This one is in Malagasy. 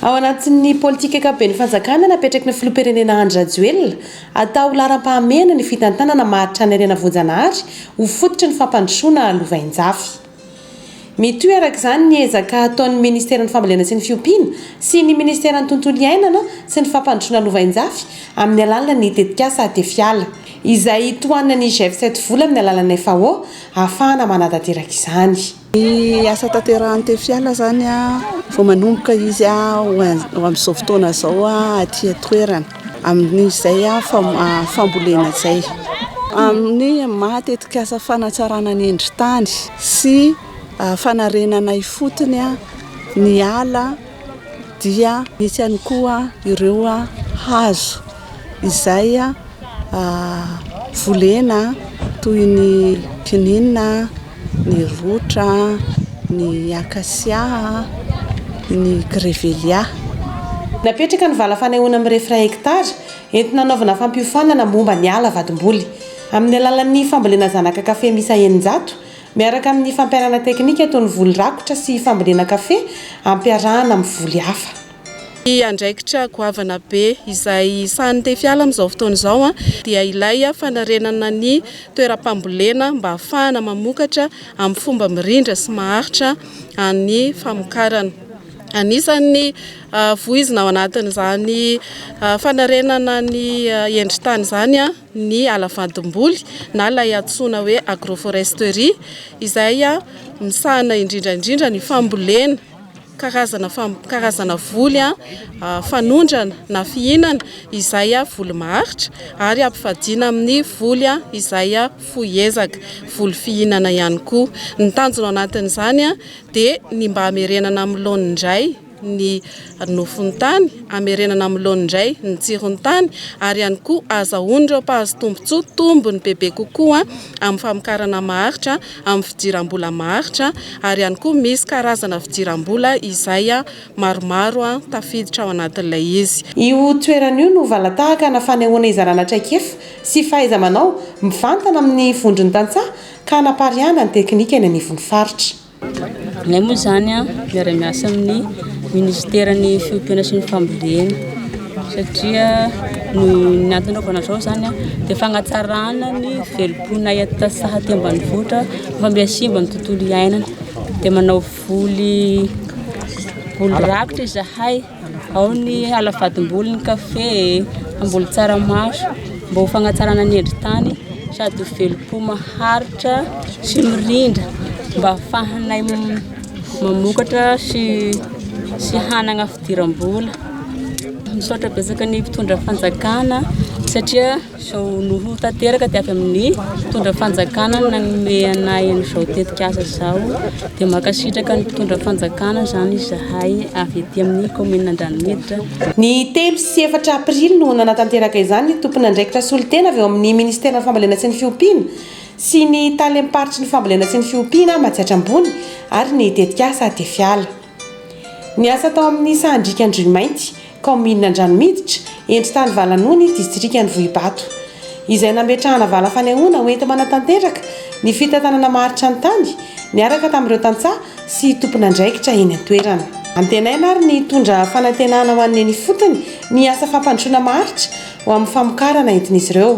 ao anatin'ny politika akabe ny fanjakana napetraky ny filoham-pirenena Andry Rajoelina atao laharam-pahamena ny fitantanana maritra ny Arena Voajanahary ho fototry ny fampandrosoana lovain-jafy. Mitoeraka izany ny ezaka ataon'ny Ministeran'ny Fambolena sy ny Fiompiana sy ny Ministeran'ny Tontolo Iainana sy ny fampandrosoana lovain-jafy amin'ny alalan'ny tetikasa Tefiala izay toanina ny G7 vola amin'ny alalan'ny FAO ahafahana manatanteraka izany. Ny asa tanterahan'ny Tefiala zany vao manomboka izy ho amin'izao fotoana zao aty toerana amin'izay fambolena izay amin'ny matetikasa fanatsarana ny endri-tany sy fanarenana ifotony ny ala dia misy ihany koa ireo hazo izay volena toy ny kininina, ny rotra, ny akasia, ny grevelia. Napetraka ny vala fanehoana amin'ny refra hektara entina anaovana fampiofanana momba ny ala vadimboly amin'ny alalan'ny fambolena zanaka kafe misa 900 miaraka amin'ny fampiarana teknika toy ny voly rakotra sy fambolena kafe ampiarahana amin'ny voly hafa. Andraikitra goavana be izay sahan'ny Tefiala amin'izao fotoana izao dia ilay fanarenana ny toeram-pambolena mba ahafahana mamokatra amin'ny fomba mirindra sy maharitra ny famokarana. Anisan'ny voizina ao anatin'izany fanarenana ny endri-tany izany ny ala vadimboly na ilay antsoina hoe agroforesterie izay misahana indrindrandrindra ny fambolena karazana voly fanondrana na fihinana izay voly maharitra ary ampifadiana amin'ny voly izay foezaka voly fihinana ihany koa. Ny tanjona anatin'izany dia ny mba hamerenana amin'ny laoniny indray ny nofon'ny tany, hamerenana amin'ny laoniny indray ny tsiron'ny tany ary ihany koa azahoana ireo mpahazo tombotsoa tombony bebe kokoa amin'ny famokarana maharitra, amin'ny fidiram-bola maharitra ary ihany koa misy karazana fidiram-bola izay maromaro tafiditra ao anatin'ilay izy. Io toerana io no valatahaka na fanehoana izarana traikefa sy fahaiza-manao mivantana amin'ny vondron'ny tantsaha ka napariana ny teknika eny anivon'ny faritra. Ilay moa zany miara-miasa amin'ny Ministeran'ny Fiompiana sy ny Fambolena satria ny antony zao zany dia fagnatsarana ny velom-pona saha aty ambanivohitra fampiasimba ny tontolo iainana dia manao voly rakotra izahay ao ny ala vadimboly ny kafe amboly tsaramaso mba ho fagnatsarana ny endri-tany sady velom-po maharitra sy mirindra mba ahafahanay mamokatra sy hanana fidiram-bola. Misaotra betsaka ny mpitondra fanjakana satria zao noho tanteraka dia avy amin'ny mpitondra fanjakana nanome anay an'izao tetikasa zao dia makasitraka ny mpitondra fanjakana zany izahay avy ety amin'ny commune Andranomiditra. Ny 3 sy 4 aprily no nanatanteraka izany tompony andraikitra solitena avy eo amin'ny Ministeran'ny Fambolena sy ny Fiompiana sy ny talemparitra ny fambolena sy ny Fiompiana Matsiatrambony ary ny tetikasa Tefiala. Ny asa tao amin'ny Sandrika Andriamainty, commune Andranomiditra, endri-tany Valanony, distrikan'ny Vohibato, izay nametrahana vala fanehoana ho entina manatanteraka ny fitantanana maharitra ny tany niaraka tamin'ireo tantsaha sy tompony andraikitra eny an-toerana. Antenaina ary ny tondra fanantenana ho an'ny fotony ny asa fampandrosoana maharitra ho amin'ny famokarana entin'izy ireo.